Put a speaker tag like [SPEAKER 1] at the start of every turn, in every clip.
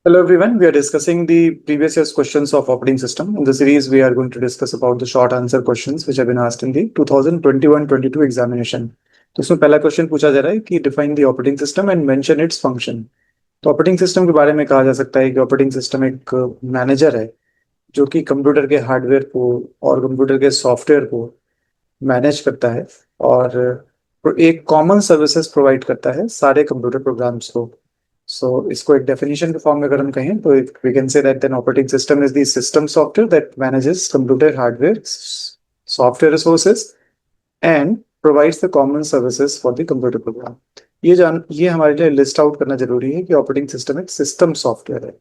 [SPEAKER 1] Hello everyone, we are discussing the previous year's questions of operating system. In the series, we are going to discuss about the short answer questions which have been asked in the 2021-22 examination. तो इसमें पहला question पूछा जा रहा है कि define the operating system and mention its function. तो operating system के बारे में कहा जा सकता है कि ऑपरेटिंग सिस्टम एक मैनेजर है जो कि कंप्यूटर के हार्डवेयर को और कंप्यूटर के सॉफ्टवेयर को मैनेज करता है और एक कॉमन सर्विसेज प्रोवाइड करता है सारे कंप्यूटर प्रोग्राम्स को। इसको एक डेफिनेशन के फॉर्म में अगर हम कहें तो we can say that an operating system is the system software that manages computer hardware software resources and provides the common services for the computer program. ये हमारे लिए लिस्ट आउट करना जरूरी है कि ऑपरेटिंग सिस्टम एक सिस्टम सॉफ्टवेयर है।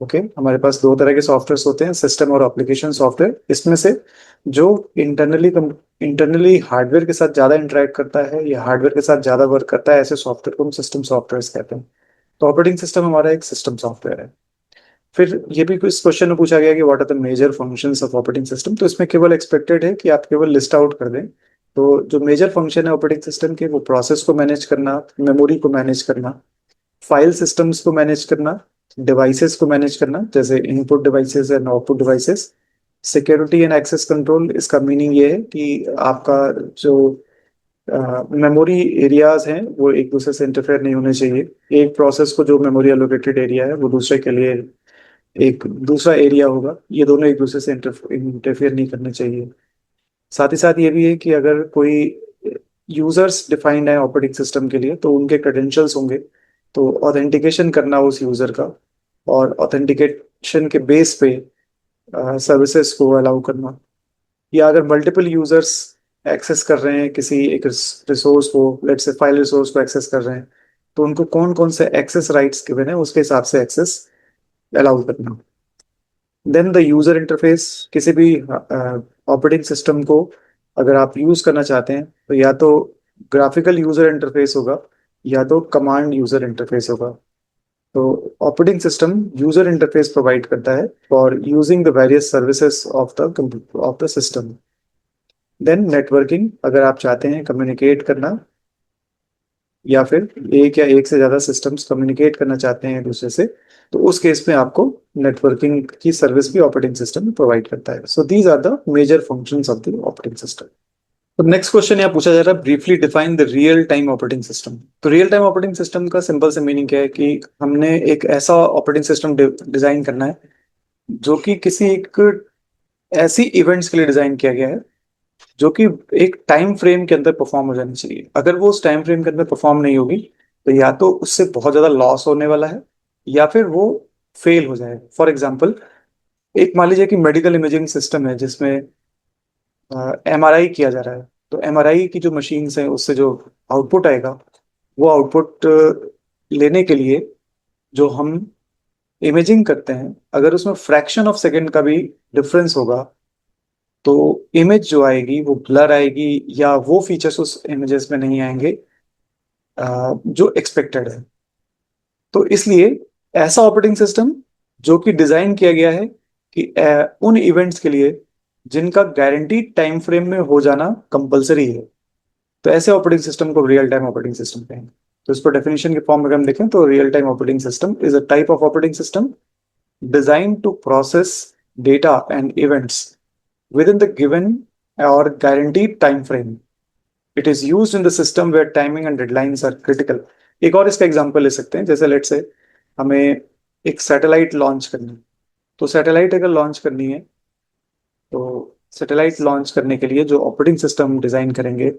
[SPEAKER 1] Okay हमारे पास दो तरह के सॉफ्टवेयर होते हैं, सिस्टम और एप्लीकेशन सॉफ्टवेयर। इसमें से जो इंटरनली हार्डवेयर के साथ ज्यादा इंटरेक्ट करता है या हार्डवेयर के साथ ज्यादा वर्क करता है, ऐसे सॉफ्टवेयर को हम सिस्टम सॉफ्टवेयर कहते हैं। तो ऑपरेटिंग सिस्टम हमारा एक सिस्टम सॉफ्टवेयर है। फिर ये भी इस क्वेश्चन में पूछा गया कि what are the major functions of operating system. तो इसमें केवल एक्सपेक्टेड है कि आप केवल लिस्ट आउट कर दें। तो जो मेजर फंक्शन है ऑपरेटिंग सिस्टम के, वो प्रोसेस को मैनेज करना, मेमोरी को मैनेज करना, फाइल सिस्टम्स को मैनेज करना, डिवाइसेस को मैनेज करना जैसे input devices and output devices, security and access control. इसका मीनिंग ये है कि आपका जो मेमोरी एरियाज हैं वो एक दूसरे से इंटरफेयर नहीं होने चाहिए। एक प्रोसेस को जो मेमोरी एलोकेटेड एरिया है वो दूसरे के लिए एक दूसरा एरिया होगा, ये दोनों एक दूसरे से इंटरफेयर नहीं करने चाहिए। साथ ही साथ ये भी है कि अगर कोई यूजर्स डिफाइंड है ऑपरेटिंग सिस्टम के लिए तो उनके क्रेडेंशियल्स होंगे, तो ऑथेंटिकेशन करना उस यूजर का और ऑथेंटिकेशन के बेस पे सर्विसेज को अलाउ करना, या अगर मल्टीपल यूजर्स एक्सेस कर रहे हैं किसी एक रिसोर्स को, लेट्स से फाइल रिसोर्स को एक्सेस कर रहे हैं, तो उनको कौन कौन से एक्सेस राइट्स गिवन है उसके हिसाब से एक्सेस अलाउ करना। देन द यूजर इंटरफेस, किसी भी ऑपरेटिंग सिस्टम को अगर आप यूज करना चाहते हैं तो या तो ग्राफिकल यूजर इंटरफेस होगा या तो कमांड यूजर इंटरफेस होगा। तो operating system user interface provide करता है for using the various services of the system. Then networking, अगर आप चाहते हैं कम्युनिकेट करना या फिर एक या एक से ज्यादा सिस्टम्स कम्युनिकेट करना चाहते हैं एक दूसरे से, तो उस केस में आपको नेटवर्किंग की सर्विस भी ऑपरेटिंग सिस्टम प्रोवाइड करता है। So these are the major functions of the operating system. तो नेक्स्ट क्वेश्चन यहाँ पूछा जा रहा है, briefly define the real time operating system. तो रियल टाइम ऑपरेटिंग सिस्टम का सिंपल से मीनिंग क्या है कि हमने एक ऐसा ऑपरेटिंग सिस्टम डिजाइन करना है जो कि किसी एक ऐसी इवेंट्स के लिए डिजाइन किया गया है जो कि एक टाइम फ्रेम के अंदर परफॉर्म हो जानी चाहिए। अगर वो उस टाइम फ्रेम के अंदर परफॉर्म नहीं होगी तो या तो उससे बहुत ज्यादा लॉस होने वाला है या फिर वो फेल हो जाएगा। फॉर एग्जाम्पल, एक मान लीजिए कि मेडिकल इमेजिंग सिस्टम है जिसमें एमआरआई किया जा रहा है। तो एमआरआई की जो मशीन्स हैं उससे जो आउटपुट आएगा, वो आउटपुट लेने के लिए जो हम इमेजिंग करते हैं, अगर उसमें फ्रैक्शन ऑफ सेकेंड का भी डिफरेंस होगा तो इमेज जो आएगी वो ब्लर आएगी या वो फीचर्स उस इमेजेस में नहीं आएंगे जो एक्सपेक्टेड है। तो इसलिए ऐसा ऑपरेटिंग सिस्टम जो कि डिजाइन किया गया है कि उन इवेंट्स के लिए जिनका गारंटीड टाइम फ्रेम में हो जाना कंपलसरी है, तो ऐसे ऑपरेटिंग सिस्टम को रियल टाइम ऑपरेटिंग सिस्टम कहेंगे। तो इसको डेफिनेशन के फॉर्म में अगर हम देखें तो real time operating system is a type of operating system design to process data and events within the given or guaranteed time frame. It is used in the system where timing and deadlines are critical. एक और इसका example ले सकते हैं, जैसे let's say हमें एक satellite launch करनी है। तो सैटेलाइट अगर लॉन्च करनी है तो सैटेलाइट लॉन्च करने के लिए जो ऑपरेटिंग सिस्टम डिजाइन करेंगे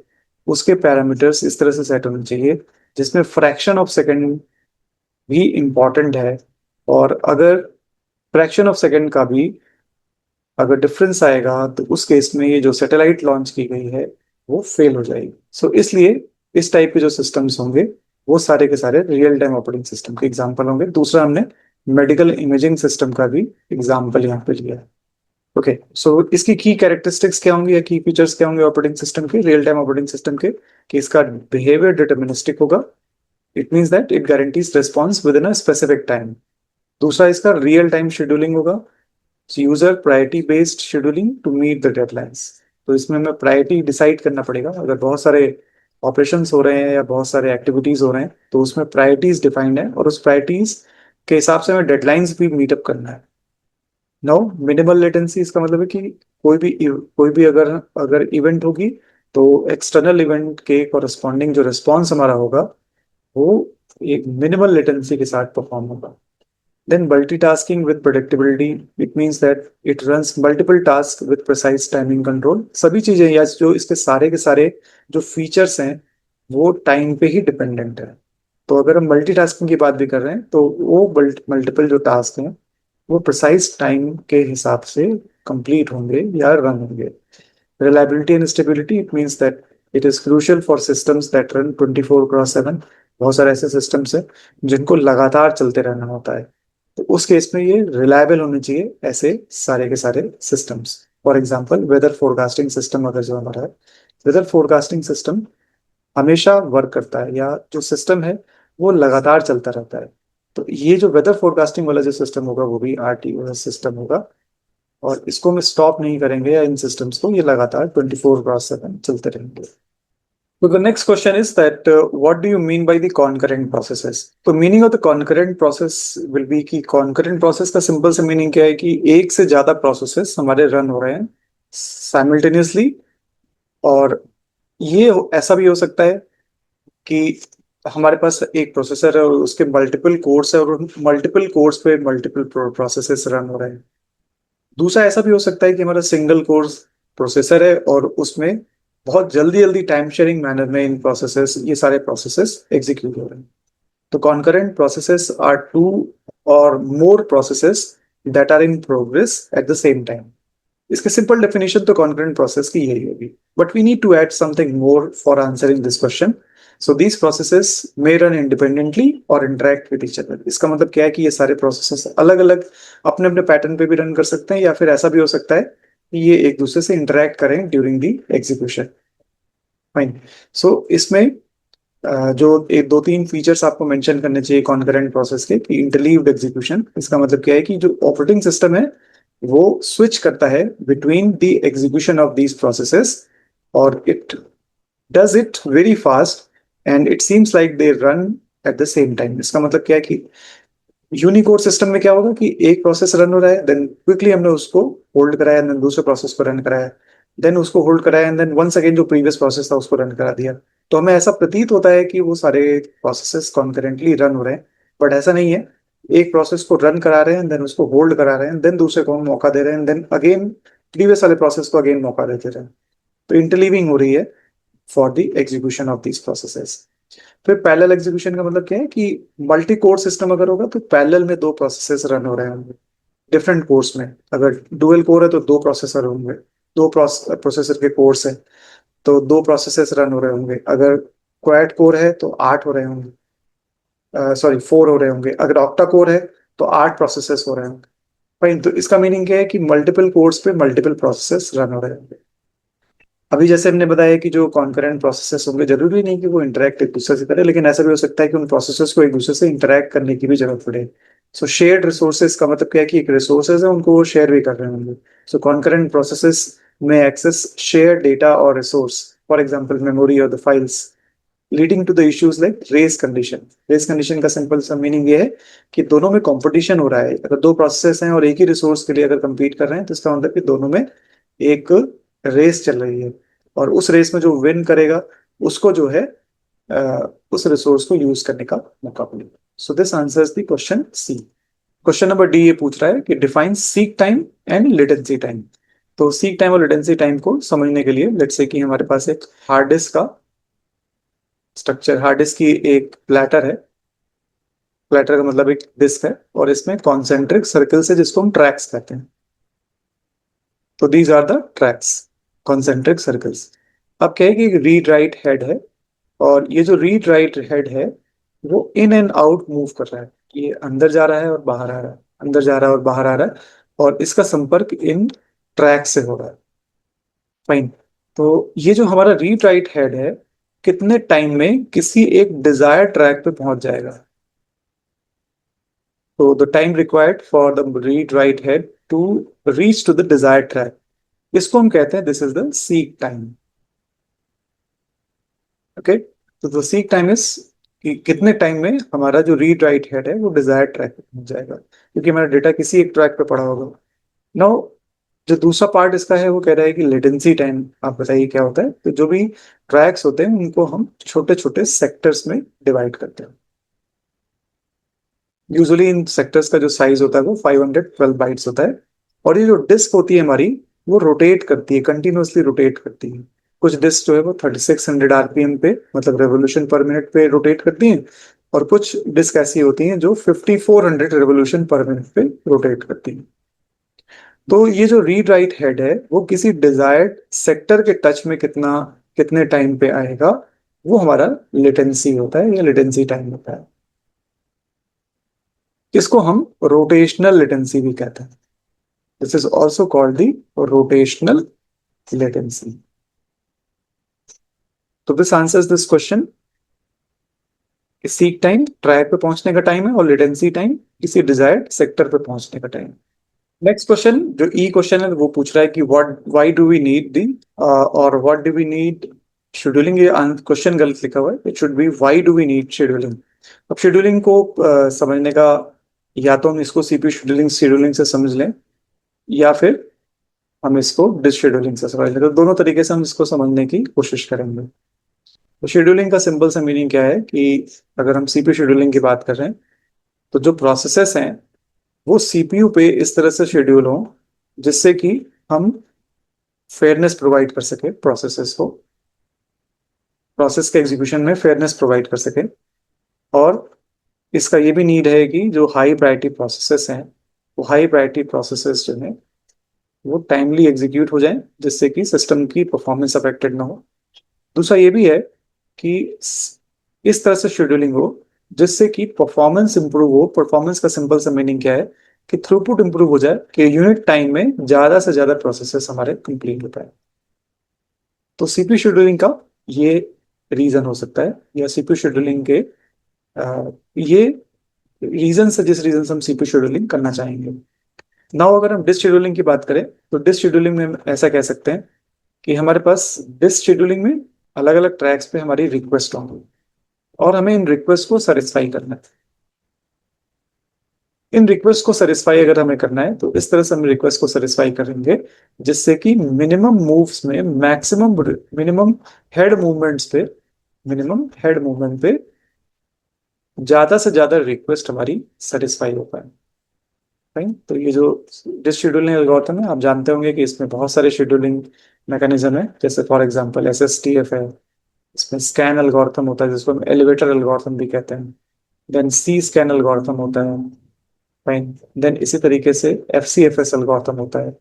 [SPEAKER 1] उसके पैरामीटर्स इस तरह से सेट होने चाहिए जिसमें फ्रैक्शन ऑफ सेकेंड भी इंपॉर्टेंट है, और अगर फ्रैक्शन ऑफ सेकेंड का भी अगर डिफरेंस आएगा तो उस केस में ये जो सैटेलाइट लॉन्च की गई है वो फेल हो जाएगी। इसलिए इस टाइप के जो सिस्टम्स होंगे वो सारे के सारे रियल टाइम ऑपरेटिंग सिस्टम के एग्जांपल होंगे। दूसरा, हमने मेडिकल इमेजिंग सिस्टम का भी एग्जांपल यहाँ पे लिया है। ओके, इसकी की कैरेक्टरिस्टिक्स क्या होंगी या की फीचर्स क्या होंगे ऑपरेटिंग सिस्टम के, रियल टाइम ऑपरेटिंग सिस्टम के, कि इसका बिहेवियर डिटर्मिनिस्टिक होगा। It means that it guarantees response within a specific time. दूसरा, इसका रियल टाइम शेड्यूलिंग होगा, user priority based scheduling to meet the deadlines. तो इसमें हमें प्रायोरिटी डिसाइड करना पड़ेगा। अगर बहुत सारे ऑपरेशंस हो रहे हैं या बहुत सारे एक्टिविटीज हो रहे हैं तो उसमें प्रायोरिटीज डिफाइंड है और उस प्रायोरिटीज के हिसाब से हमें डेडलाइंस भी मीटअप करना है। नो मिनिमल लेटेंसी इसका मतलब है कि कोई भी अगर अगर इवेंट होगी तो एक्सटर्नल इवेंट के कॉरस्पॉन्डिंग जो रिस्पॉन्स हमारा होगा वो एक मिनिमल लेटेंसी के साथ परफॉर्म होगा। Then multitasking with predictability, it means that it runs multiple tasks with precise timing control. सभी चीजें या जो इसके सारे के सारे जो फीचर्स हैं वो टाइम पे ही डिपेंडेंट है। तो अगर हम मल्टीटास्किंग की बात भी कर रहे हैं तो वो मल्टीपल जो टास्क हैं वो प्रिसाइज टाइम के हिसाब से कंप्लीट होंगे या रन होंगे। Reliability and stability, it means that it is crucial for systems that run 24/7। बहुत सारे ऐसे सिस्टम्स हैं जिनको लगातार चलते रहना होता है, तो उस केस में ये रिलायबल होने चाहिए ऐसे सारे के सारे systems. For example weather forecasting system अगर जो हमारा है, वेदर फोरकास्टिंग सिस्टम हमेशा वर्क करता है, या जो सिस्टम है वो लगातार चलता रहता है। तो ये जो वेदर फोरकास्टिंग वाला जो सिस्टम होगा वो भी आरटीओएस सिस्टम होगा, और इसको हम स्टॉप नहीं करेंगे, या इन सिस्टम्स को ये लगातार 24/7 चलते रहेंगे। So the next question is that what do you mean by the concurrent processes? तो meaning of the concurrent process will be कि concurrent process का simple से meaning क्या है कि एक से ज्यादा processes हमारे run हो रहे हैं simultaneously। और ये ऐसा भी हो सकता है कि हमारे पास एक प्रोसेसर है और उसके मल्टीपल कोर्स है और मल्टीपल कोर्स पे मल्टीपल प्रोसेसेस रन हो रहे हैं। दूसरा ऐसा भी हो सकता है कि हमारा सिंगल कोर्स प्रोसेसर है और उसमें बहुत जल्दी जल्दी टाइम शेयरिंग मैनर में इन प्रोसेसेस ये सारे प्रोसेसेस एग्जीक्यूट हो रहे हैं। तो concurrent processes are two or more processes that are in progress at the same time. इसके सिंपल डेफिनेशन तो कॉन्करेंट प्रोसेस की यही होगी, but we need to add something more for answering this question. So these processes may run independently और interact with each other. इसका मतलब क्या है कि ये सारे प्रोसेसेस अलग अलग अपने अपने पैटर्न पे भी रन कर सकते हैं, या फिर ऐसा भी हो सकता है कि ये एक दूसरे से इंटरेक्ट करें ड्यूरिंग दी एग्जीक्यूशन। फाइन। सो इसमें जो एक दो तीन फीचर्स आपको मेंशन करने चाहिए कॉन्करेंट प्रोसेस के, कि इंटरलीव्ड एग्जीक्यूशन। इसका मतलब क्या है कि जो ऑपरेटिंग सिस्टम है वो स्विच करता है between the execution of these processes, और it does it very fast and it seems like they run at the same time. इसका मतलब क्या है कि यूनिकोड सिस्टम में क्या होगा कि एक प्रोसेस रन हो रहा है, देन क्विकली हमने उसको होल्ड कराया, देन दूसरे प्रोसेस को रन कराया, देन उसको होल्ड कराया, एंड देन वंस अगेन जो प्रीवियस प्रोसेस था उसको रन करा दिया। तो हमें ऐसा प्रतीत होता है कि वो सारे प्रोसेसेस कॉन्करेंटली रन हो रहे हैं, बट ऐसा नहीं है। एक प्रोसेस को रन करा रहे हैं, देन उसको होल्ड करा रहे हैं, देन दूसरे को हम मौका दे रहे हैं, देन अगेन प्रीवियस वाले प्रोसेस को अगेन मौका देते रहे। तो इंटरलीविंग हो रही है for the execution of these processes. फिर पैरेलल एग्जीक्यूशन का मतलब क्या है कि मल्टी कोर सिस्टम अगर होगा तो पैरेलल में दो प्रोसेसेस रन हो रहे होंगे डिफरेंट कोर्स में। अगर डुअल कोर है तो दो प्रोसेसर होंगे, दो प्रोसेसर के कोर्स है तो दो प्रोसेसेस रन हो रहे होंगे। अगर क्वाड कोर है तो 8 हो रहे होंगे, सॉरी 4 हो रहे होंगे। अगर ऑक्टा कोर है तो 8 प्रोसेसेस हो रहे होंगे। फाइन। तो इसका मीनिंग क्या है कि मल्टीपल कोर्स पे मल्टीपल प्रोसेसेस रन हो रहे होंगे। अभी जैसे हमने बताया कि जो कॉन्करेंट प्रोसेसेस होंगे जरूरी नहीं कि वो इंटरेक्ट एक दूसरे से करें, लेकिन ऐसा भी हो सकता है कि उन प्रोसेसेस को एक दूसरे से इंटरेक्ट करने की भी जरूरत पड़े। सो शेयर्ड रिसोर्सेज का मतलब क्या है कि एक रिसोर्सेज है उनको वो शेयर भी कर रहे होंगे। सो कॉन्करेंट प्रोसेसेस में एक्सेस शेयर डेटा और रिसोर्स, फॉर एग्जाम्पल मेमोरी और the files, leading to the issues like race condition. Race condition का सिंपल सा मीनिंग ये है कि दोनों में कंपटीशन हो रहा है। अगर दो प्रोसेसेस हैं और एक ही रिसोर्स के लिए अगर compete कर रहे हैं तो इसका मतलब कि दोनों में एक रेस चल रही है, और उस रेस में जो विन करेगा उसको जो है उस रिसोर्स को यूज करने का मौका मिलेगा। So this answers the question C. Question number D ये पूछ रहा है कि define seek time and latency time. तो सीक टाइम और लेटेंसी टाइम को समझने के लिए लेट्स से कि हमारे पास एक हार्ड डिस्क का स्ट्रक्चर, हार्ड डिस्क की एक प्लेटर है। प्लेटर का मतलब एक डिस्क है और इसमें कॉन्सेंट्रिक सर्कल्स है जिसको हम ट्रैक्स कहते हैं। तो these are the tracks, concentric circles. अब क्या है कि रीड राइट हेड है, और ये जो रीड राइट हेड है वो इन एंड आउट मूव कर रहा है। ये अंदर जा रहा है और बाहर आ रहा है, अंदर जा रहा है और बाहर आ रहा है, और इसका संपर्क इन ट्रैक से हो रहा है। फाइन। तो ये जो हमारा रीड राइट हेड है कितने टाइम में किसी एक डिजायर ट्रैक पे पहुंच जाएगा। तो the time required for the read write head to reach to the desire track, इसको हम कहते हैं this is the seek time. Okay. तो द सीक टाइम इज कि कितने टाइम में हमारा जो रीड राइट हेड है वो डिजायर्ड ट्रैक पे पहुंच जाएगा, क्योंकि हमारा डेटा किसी एक ट्रैक पे पड़ा होगा। नाउ जो दूसरा पार्ट इसका है वो कह रहा है कि लेटेंसी टाइम, आप बताइए क्या होता है। तो जो भी ट्रैक्स होते हैं उनको हम छोटे छोटे सेक्टर्स में डिवाइड करते हैं। यूजुअली इन सेक्टर्स का जो साइज होता है वो 512 बाइट्स होता है। और ये जो डिस्क होती है हमारी, वो रोटेट करती है, कंटिन्यूअसली रोटेट करती है। कुछ डिस्क जो है वो 3600 आरपीएम पे, मतलब रेवोल्यूशन पर मिनट पे रोटेट करती हैं, और कुछ डिस्क ऐसी होती हैं जो 5400 रेवोल्यूशन पर मिनट पे रोटेट करती हैं। तो ये जो रीड राइट हेड है वो किसी डिजायर्ड सेक्टर के टच में कितना कितने टाइम पे आएगा, वो हमारा लेटेंसी होता है या लेटेंसी टाइम होता है। इसको हम रोटेशनल लेटेंसी भी कहते हैं। This is also called the rotational latency. तो this answers this question. Seek time track पे पहुंचने का टाइम है, और लेटेंसी टाइम किसी डिजायर्ड सेक्टर पे पहुंचने का टाइम। नेक्स्ट क्वेश्चन, जो ई क्वेश्चन है वो पूछ रहा है कि what why do we need the और what do we need scheduling. ये क्वेश्चन गलत लिखा हुआ है, it should be why do we need scheduling. अब शेड्यूलिंग को समझने का, या तो हम इसको सीपीयू शेड्यूलिंग शेड्यूलिंग से समझ लें, या फिर हम इसको डिश शेड्यूलिंग से समझ लें। तो दोनों तरीके से हम इसको समझने की कोशिश करेंगे। तो शेड्यूलिंग का सिंपल सा मीनिंग क्या है कि अगर हम सीपीयू शेड्यूलिंग की बात कर रहे हैं, तो जो प्रोसेसेस हैं वो सीपीयू पे इस तरह से शेड्यूल हो जिससे कि हम फेयरनेस प्रोवाइड कर सके प्रोसेसेस को, प्रोसेस के एग्जीक्यूशन में फेयरनेस प्रोवाइड कर सके। और इसका ये भी नीड है कि जो हाई प्रायोरिटी प्रोसेसेस हैं, वो हाई प्रायोरिटी प्रोसेसेस जो हैं वो टाइमली एग्जीक्यूट हो जाएं, जिससे कि सिस्टम की परफॉर्मेंस अफेक्टेड ना हो। दूसरा ये भी है कि इस तरह से शेड्यूलिंग हो जिससे कि परफॉर्मेंस इंप्रूव हो। परफॉर्मेंस का सिंपल सा मीनिंग क्या है कि थ्रूपुट इंप्रूव हो जाए, कि यूनिट टाइम में ज्यादा से ज्यादा प्रोसेसेस हमारे कंप्लीट हो पाए। तो सीपीयू शेड्यूलिंग का ये रीजन हो सकता है, या सीपीयू शेड्यूलिंग के ये रीजन से, जिस रीजन से हम सीपीयू शेड्यूलिंग करना चाहेंगे। नाउ अगर हम डिस्क शेड्यूलिंग की बात करें, तो डिस्क शेड्यूलिंग में हम ऐसा कह सकते हैं कि हमारे पास डिस्क शेड्यूलिंग में अलग अलग ट्रैक्स पे हमारी रिक्वेस्ट होंगी, और हमें इन रिक्वेस्ट को सेटिस्फाई करना है। इन रिक्वेस्ट को सेटिस्फाई अगर हमें करना है, तो इस तरह से हम रिक्वेस्ट को सेटिस्फाई करेंगे जिससे कि मिनिमम मूव्स में मैक्सिमम मिनिमम हेड मूवमेंट्स पे मिनिमम हेड मूवमेंट पे ज्यादा से ज्यादा रिक्वेस्ट हमारी सेटिस्फाई हो पाए। राइट। तो ये जो डिस्क शेड्यूलिंग एल्गोरिथम है, आप जानते होंगे कि इसमें बहुत सारे शेड्यूलिंग मैकेनिज्म है। जैसे फॉर एग्जांपल एसएसटीएफ है, इसमें स्कैन एल्गोरिथम होता है जिसको हम एलिवेटर एल्गोरिथम भी कहते हैं। देन सी स्कैन एल्गोरिथम होता है। फाइन। देन इसी तरीके से एफसीएफएस एल्गोरिथम होता है,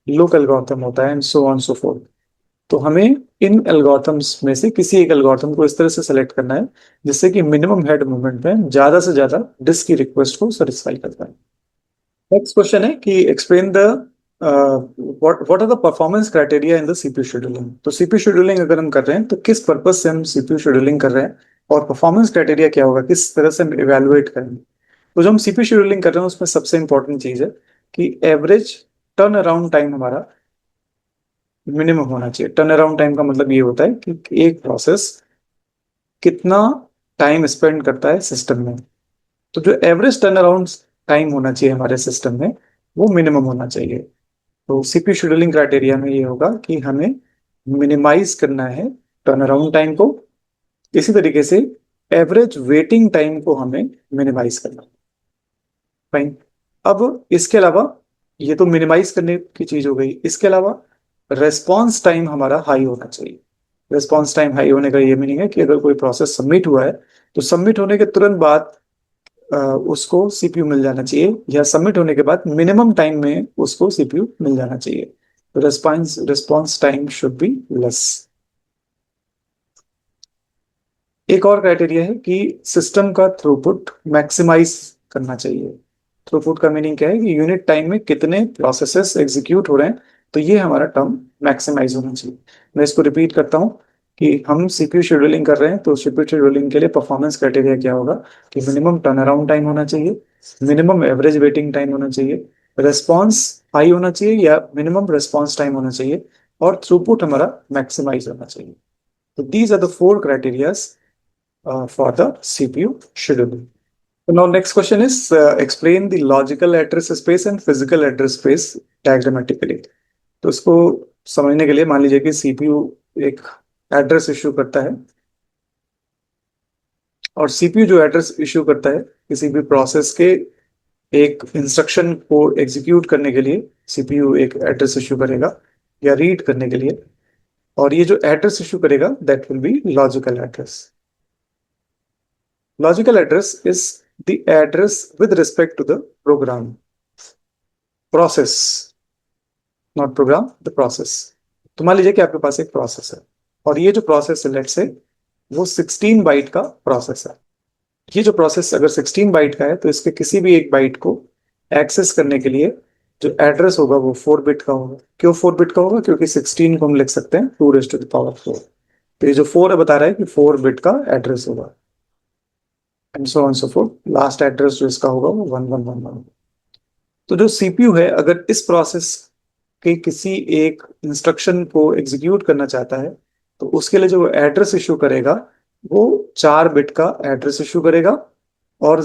[SPEAKER 1] लुक एल्गोरिथम होता है, and so on so fourth. तो हमें इन एल्गोरिथम्स में से किसी एक एल्गोरिथम को इस तरह से सेलेक्ट करना है जिससे कि मिनिमम हेड मूवमेंट में ज्यादा से ज्यादा डिस्क की रिक्वेस्ट को सेटिस्फाई करता है। नेक्स्ट क्वेश्चन है कि explain the what are the performance criteria in the CPU scheduling. तो सीपीयू शेड्यूलिंग अगर हम कर रहे हैं तो किस पर्पज से हम सीपीयू शेड्यूलिंग कर रहे हैं, और परफॉर्मेंस क्राइटेरिया क्या होगा, किस तरह से हम इवेलुएट करेंगे। तो जो हम सीपीयू शेड्यूलिंग कर रहे हैं उसमें सबसे इंपॉर्टेंट चीज है कि एवरेज टर्न अराउंड टाइम हमारा मिनिमम होना चाहिए। टर्न अराउंड टाइम का मतलब ये होता है कि एक प्रोसेस कितना टाइम स्पेंड करता है सिस्टम में। तो जो एवरेज टर्न अराउंड टाइम होना चाहिए हमारे सिस्टम में, वो मिनिमम होना चाहिए। तो सीपीयू शेड्यूलिंग क्राइटेरिया में ये होगा कि हमें मिनिमाइज करना है टर्न अराउंड टाइम को, इसी तरीके से एवरेज वेटिंग टाइम को हमें मिनिमाइज करना है। फाइन। अब इसके अलावा, ये तो मिनिमाइज करने की चीज हो गई, इसके अलावा रेस्पॉन्स टाइम हमारा हाई होना चाहिए। रेस्पॉन्स टाइम हाई होने का ये मीनिंग है कि अगर कोई प्रोसेस सबमिट हुआ है, तो सबमिट होने के तुरंत बाद उसको सीपीयू मिल जाना चाहिए, या सबमिट होने के बाद मिनिमम टाइम में उसको सीपीयू मिल जाना चाहिए। तो response response time should be less. एक और क्राइटेरिया है कि सिस्टम का थ्रूपुट मैक्सिमाइज करना चाहिए। थ्रूपुट का मीनिंग क्या है कि यूनिट टाइम में कितने प्रोसेसेस एग्जीक्यूट हो रहे हैं, तो ये हमारा टर्म मैक्सिमाइज होना चाहिए। मैं इसको रिपीट करता हूँ कि हम सीपीयू शेड्यूलिंग कर रहे हैं, तो सीपीयू शेड्यूलिंग के लिए परफॉर्मेंस क्राइटेरिया क्या होगा कि मिनिमम टर्न अराउंड टाइम होना चाहिए, मिनिमम एवरेज वेटिंग टाइम होना चाहिए, रेस्पॉन्स हाई होना चाहिए या मिनिमम रेस्पॉन्स टाइम होना चाहिए, और थ्रूपुट हमारा मैक्सिमाइज होना चाहिए। तो these are the four criterias for the CPU scheduling. So now next question is explain the logical address space and physical address space diagrammatically. तो इसको समझने के लिए मान लीजिए कि सीपीयू एक एड्रेस इश्यू करता है और सीपीयू जो एड्रेस इश्यू करता है किसी भी प्रोसेस के एक इंस्ट्रक्शन को एग्जीक्यूट करने के लिए सीपीयू एक एड्रेस इश्यू करेगा या रीड करने के लिए, और ये जो एड्रेस इश्यू करेगा that will be logical address. Logical address is the address with respect to the program process, not program, the process. तो मान लीजिए कि आपके पास एक प्रोसेस है और ये जो प्रोसेस है लेट से वो 16 बाइट का प्रोसेस है. ये जो प्रोसेस अगर 16 बाइट का है तो इसके किसी भी एक बाइट को एक्सेस करने के लिए जो एड्रेस होगा वो 4 बिट का होगा. क्यों 4 बिट का होगा? क्योंकि 16 को हम लिख सकते हैं 2 raised to the power 4. तो ये जो 4 है बता रहा है कि 4 बिट का एड्रेस होगा and so on so fourth. Last address जो इसका होगा वो 1111. तो जो सीपीयू है अगर इस प्रोसेस के किसी एक इंस्ट्रक्शन को एग्जीक्यूट करना चाहता है तो उसके लिए जो एड्रेस इश्यू करेगा वो 4 बिट का एड्रेस इश्यू करेगा और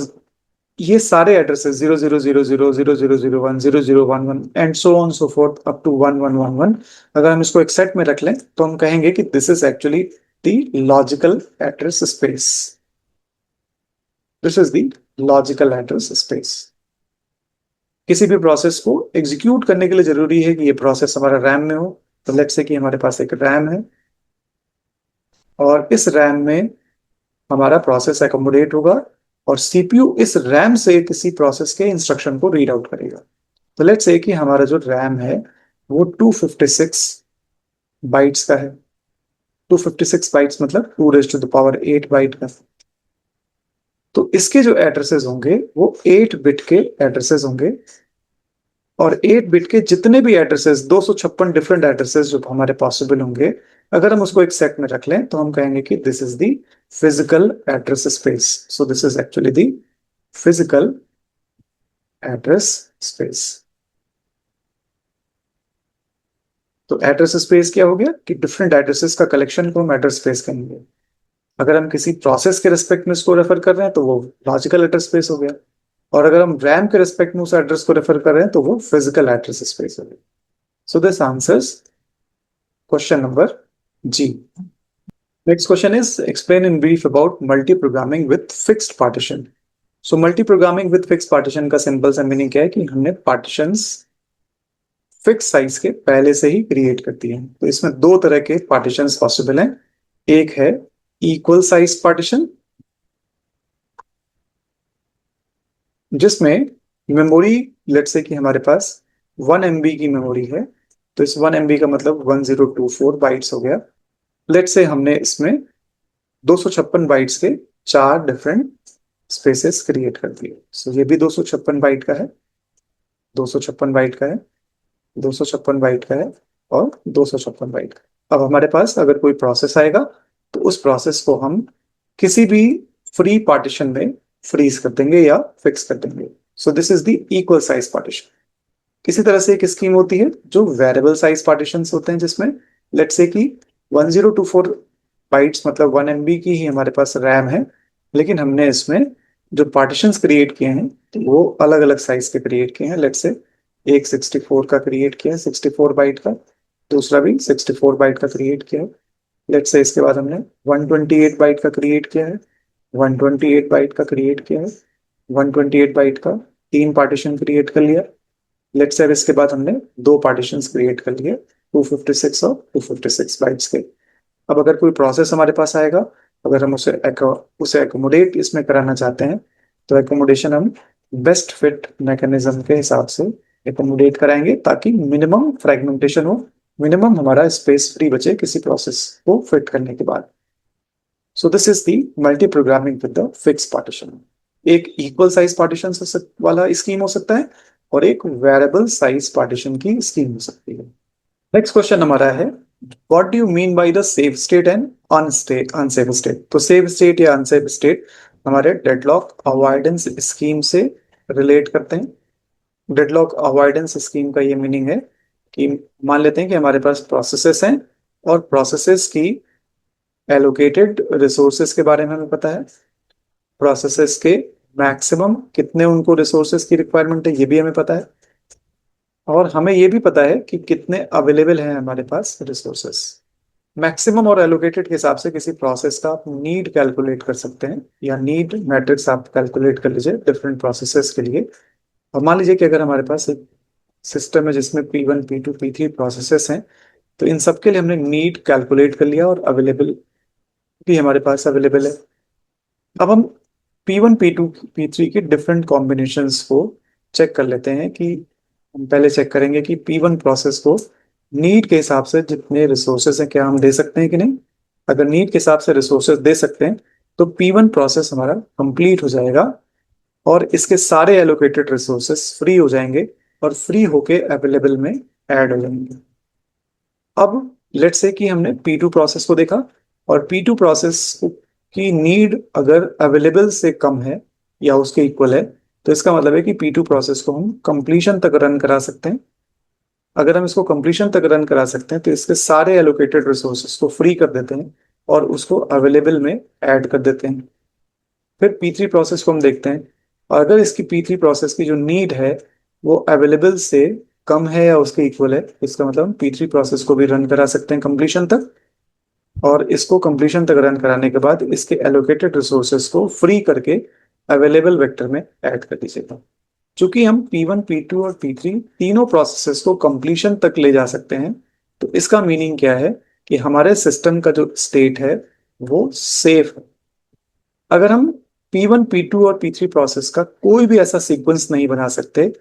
[SPEAKER 1] ये सारे addresses 0000, 0001, 0011 and so on so forth up to 1111 अगर हम इसको एक सेट में रख लें तो हम कहेंगे कि this is actually the logical address space. This is the logical address space. किसी भी प्रोसेस को एग्जीक्यूट करने के लिए जरूरी है कि ये प्रोसेस हमारा रैम में हो. तो लेट्स से कि हमारे पास एक रैम है और इस रैम में हमारा प्रोसेस एकोमोडेट होगा और सीपीयू इस रैम से किसी प्रोसेस के इंस्ट्रक्शन को रीड आउट करेगा. तो लेट्स से कि हमारा जो रैम है वो 256 बाइट्स का है. 256 बाइट्स मतलब 2 raised to the power 8 bite का. तो इसके जो एड्रेसेस होंगे वो 8 बिट के एड्रेसेस होंगे और 8 बिट के जितने भी एड्रेसेस 256 डिफरेंट एड्रेसेस जो हमारे पॉसिबल होंगे अगर हम उसको एक सेट में रख लें तो हम कहेंगे कि this is the physical address space. So this is actually the physical address space. तो एड्रेस स्पेस क्या हो गया कि डिफरेंट एड्रेसेस का कलेक्शन को हम एड्रेस स्पेस कहेंगे. अगर हम किसी प्रोसेस के रिस्पेक्ट में इसको रेफर कर रहे हैं तो वो लॉजिकल एड्रेस स्पेस हो गया और अगर हम रैम के रिस्पेक्ट में उस एड्रेस को रेफर कर रहे हैं तो वो फिजिकल एड्रेस स्पेस हो गया. So this answers question number G. Next question is explain in brief about multi programming with fixed partition. So multi programming with fixed partition का सिंपल सा मीनिंग क्या है कि हमने पार्टीशंस फिक्स साइज के पहले से ही क्रिएट कर दिए हैं. तो इसमें दो तरह के पार्टीशंस पॉसिबल हैं. एक है इक्वल साइज पार्टीशन जिसमें मेमोरी लेट्स से कि हमारे पास 1 MB की मेमोरी है तो इस 1 MB का मतलब 1024 बाइट्स हो गया. लेट्स से हमने इसमें 256 बाइट्स के 4 डिफरेंट स्पेसेस क्रिएट कर दिए. सो ये भी 256 बाइट का है, 256 बाइट का है, 256 बाइट का है और 256 बाइट का. अब हमारे पास अगर कोई प्रोसेस आएगा तो उस प्रोसेस को हम किसी भी फ्री पार्टीशन में फ्रीज कर देंगे या फिक्स कर देंगे. So this is the equal size partition. किसी तरह से एक स्कीम होती है जो वेरिएबल साइज पार्टीशन होते हैं जिसमें लेट्स से कि 1024 बाइट्स मतलब 1 MB की ही हमारे पास रैम है लेकिन हमने इसमें जो पार्टीशंस क्रिएट किए हैं तो वो अलग अलग साइज के क्रिएट किए हैं. लेट्स से एक 64 का क्रिएट किया है 64 बाइट का, दूसरा भी 64 बाइट का क्रिएट किया है. लेट्स से इसके बाद हमने 128 बाइट का क्रिएट किया है, 128 बाइट का क्रिएट किया है, 128 बाइट का 3 पार्टीशन क्रिएट कर लिया. लेट्स से इसके बाद हमने 2 पार्टीशंस क्रिएट कर लिए 256 और 256 बाइट्स के. अब अगर कोई प्रोसेस हमारे पास आएगा अगर हम उसे एकोमोडेट इसमें कराना चाहते हैं तो एकोमोडेशन हम बेस्ट फिट मैकेनिज्म के हिसाब से एकोमोडेट कराएंगे ताकि मिनिमम फ्रेगमेंटेशन हो, मिनिमम हमारा स्पेस फ्री बचे किसी प्रोसेस को फिट करने के बाद. So this is the multi programming with the fix partition. एक इक्वल साइज पार्टीशन वाला स्कीम हो सकता है और एक वेरिएबल साइज पार्टीशन की स्कीम हो सकती है. नेक्स्ट क्वेश्चन हमारा है what do you mean by the safe state and unsafe state. तो सेफ स्टेट या अनसेफ स्टेट हमारे डेडलॉक अवॉइडेंस स्कीम से रिलेट करते हैं. डेडलॉक अवॉइडेंस स्कीम का ये मीनिंग है कि मान लेते हैं कि हमारे पास प्रोसेसेस हैं और प्रोसेसेस की एलोकेटेड रिसोर्सेस के बारे में हमें पता है, प्रोसेसेस के मैक्सिमम कितने उनको रिसोर्सेस की रिक्वायरमेंट है ये भी हमें पता है, और हमें ये भी पता है कि कितने अवेलेबल हैं हमारे पास रिसोर्सेस। मैक्सिमम और एलोकेटेड के हिसाब से किसी प्रोसेस का आप नीड कैलकुलेट कर सकते हैं, या नीड मैट्रिक्स आप कैलकुलेट कर लीजिए डिफरेंट प्रोसेसेस के लिए। और मान लीजिए कि अगर हमारे पास एक सिस्टम है जिसमें P1 P2 P3 प्रोसेसेस हैं, तो इन सब के लिए हमने नीड कैलकुलेट कर लिया और अवेलेबल भी हमारे पास अवेलेबल है। अब हम P1 P2 P3 की डिफरेंट कॉम्बिनेशंस को चेक कर लेते हैं। कि हम पहले चेक करेंगे कि P1 प्रोसेस को नीड के हिसाब से जितने रिसोर्सेज हैं क्या हम दे सकते हैं कि नहीं। अगर नीड के हिसाब से रिसोर्सेज दे सकते हैं तो P1 प्रोसेस हमारा कंप्लीट हो जाएगा और इसके सारे एलोकेटेड रिसोर्सेस फ्री हो जाएंगे और फ्री होके अवेलेबल में ऐड हो जाएंगे। अब लेट्स से कि हमने P2 प्रोसेस को देखा और P2 प्रोसेस की नीड अगर अवेलेबल से कम है या उसके इक्वल है, तो इसका मतलब है कि P2 प्रोसेस को हम कंप्लीशन तक रन करा सकते हैं। अगर हम इसको कंप्लीशन तक रन करा सकते हैं तो इसके सारे एलोकेटेड रिसोर्सेस को फ्री कर देते हैं और उसको अवेलेबल में ऐड कर देते हैं। फिर P3 प्रोसेस को हम देखते हैं, और अगर इसकी P3 प्रोसेस की जो नीड है वो अवेलेबल से कम है या उसके इक्वल है, इसका मतलब हम P3 प्रोसेस को भी रन करा सकते हैं कंप्लीशन तक, और इसको कंप्लीशन तक रन कराने के बाद इसके एलोकेटेड रिसोर्सेस को फ्री करके अवेलेबल वेक्टर में ऐड कर दीजिएगा। चूंकि हम P1 P2 और P3 तीनों प्रोसेसेस को कंप्लीशन तक ले जा सकते हैं, तो इसका मीनिंग क्या है कि हमारे सिस्टम का जो स्टेट है वो सेफ है। अगर हम P1 P2 और P3 प्रोसेस का कोई भी ऐसा सीक्वेंस नहीं बना सकते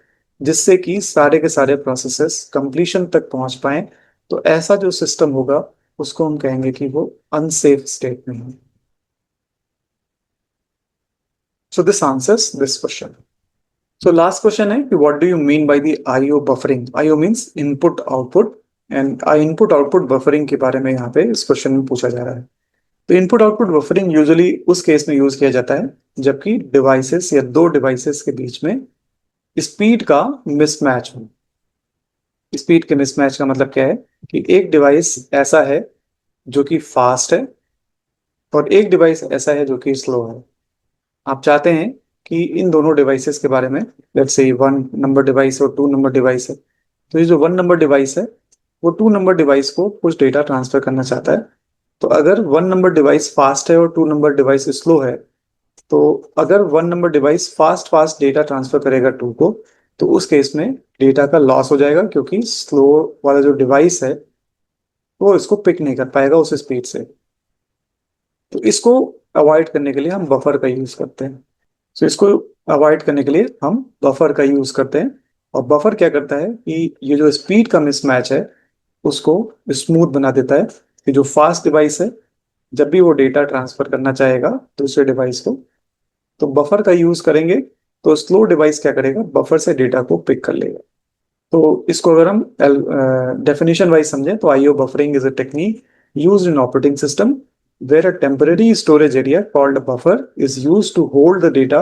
[SPEAKER 1] जिससे कि सारे के सारे प्रोसेसेस कंप्लीशन तक पहुंच पाए, तो ऐसा जो सिस्टम होगा उसको हम कहेंगे कि वो अनसेफ स्टेट में है। सो this answers this question. So last question है कि what do you mean by the IO buffering. IO means input output, and input output buffering के बारे में यहाँ पे इस क्वेश्चन में पूछा जा रहा है। तो इनपुट आउटपुट बफरिंग यूजुअली उस केस में यूज किया जाता है जबकि डिवाइसेस या दो डिवाइसेस के बीच में स्पीड का मिसमैच हो। स्पीड के मिसमैच का मतलब क्या है कि एक डिवाइस ऐसा है जो कि फास्ट है और एक डिवाइस ऐसा है जो कि स्लो है। आप चाहते हैं कि इन दोनों डिवाइसेस के बारे में, लेट्स से 1 नंबर डिवाइस और 2 नंबर डिवाइस है, तो ये जो 1 नंबर डिवाइस है वो 2 नंबर डिवाइस को कुछ डेटा ट्रांसफर करना चाहता है। तो अगर 1 नंबर डिवाइस फास्ट है और 2 नंबर डिवाइस स्लो है, तो अगर 1 number device fast fast data transfer करेगा 2 को, तो उस केस में डेटा का लॉस हो जाएगा क्योंकि स्लो वाला जो डिवाइस है वो इसको पिक नहीं कर पाएगा उस स्पीड से। तो इसको अवॉइड करने के लिए हम बफर का यूज करते हैं। तो इसको अवॉइड करने के लिए हम बफर का यूज करते हैं। और बफर क्या करता है कि ये जो स्पीड का मिसमैच है उसको स्मूथ बना देता है कि जो फास्ट डिवाइस है जब भी वो डेटा ट्रांसफर करना चाहेगा दूसरे डिवाइस को, तो बफर का यूज करेंगे तो स्लो डिवाइस क्या करेगा, बफर से डेटा को पिक कर लेगा। तो इसको अगर हम डेफिनेशन वाइज समझें तो IO buffering is a technique used in operating system where a temporary storage area called a buffer is used to hold the data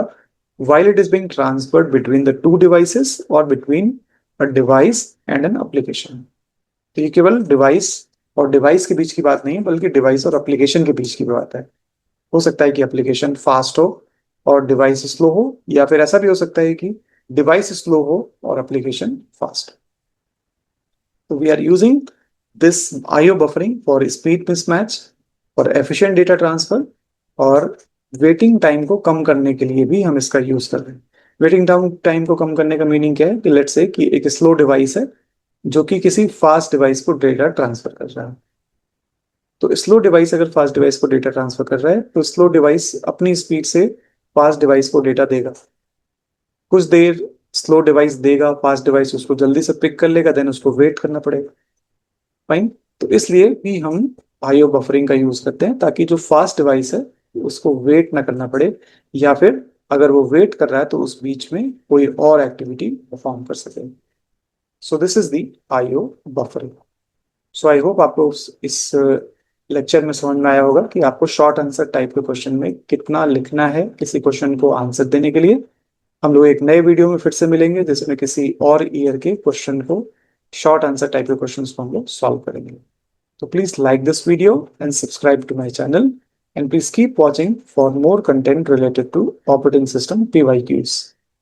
[SPEAKER 1] while it is being transferred between the two devices or between a device and an application. तो ये केवल device और device के बीच की बात नहीं है बल्कि डिवाइस और एप्लीकेशन के बीच की बात है। हो सकता है कि एप्लीकेशन फास्ट हो और डिवाइस स्लो हो, या फिर ऐसा भी हो सकता है कि डिवाइस स्लो हो और एप्लीकेशन फास्ट। तो we are using this IO buffering for speed mismatch और एफिशिएंट डेटा ट्रांसफर, और वेटिंग टाइम को कम करने के लिए भी हम इसका यूज कर रहे हैं। वेटिंग टाइम को कम करने का मीनिंग क्या है कि लेट्स से कि एक स्लो डिवाइस है जो कि किसी फास्ट डिवाइस को डेटा ट्रांसफर कर रहा है। तो स्लो डिवाइस अगर फास्ट डिवाइस को डेटा ट्रांसफर कर रहा है तो स्लो डिवाइस अपनी स्पीड से फास्ट डिवाइस को डेटा देगा। कुछ देर स्लो डिवाइस देगा, फास्ट डिवाइस उसको जल्दी से पिक कर लेगा, देन उसको वेट करना पड़ेगा। फाइन। तो इसलिए भी हम आईओ बफरिंग का यूज करते हैं ताकि जो फास्ट डिवाइस है उसको वेट ना करना पड़े, या फिर अगर वो वेट कर रहा है तो उस बीच में कोई और एक्टिविटी परफॉर्म कर सके। So this is the IO buffering. So I hope आपको इस लेक्चर में समझ में आया होगा कि आपको शॉर्ट आंसर टाइप के क्वेश्चन में कितना लिखना है किसी क्वेश्चन को आंसर देने के लिए। हम लोग एक नए वीडियो में फिर से मिलेंगे जिसमें किसी और ईयर के क्वेश्चन को, शॉर्ट आंसर टाइप के क्वेश्चन को हम लोग सॉल्व करेंगे। So please like this video and subscribe to my channel, and please keep watching for more content related to operating system PYQs.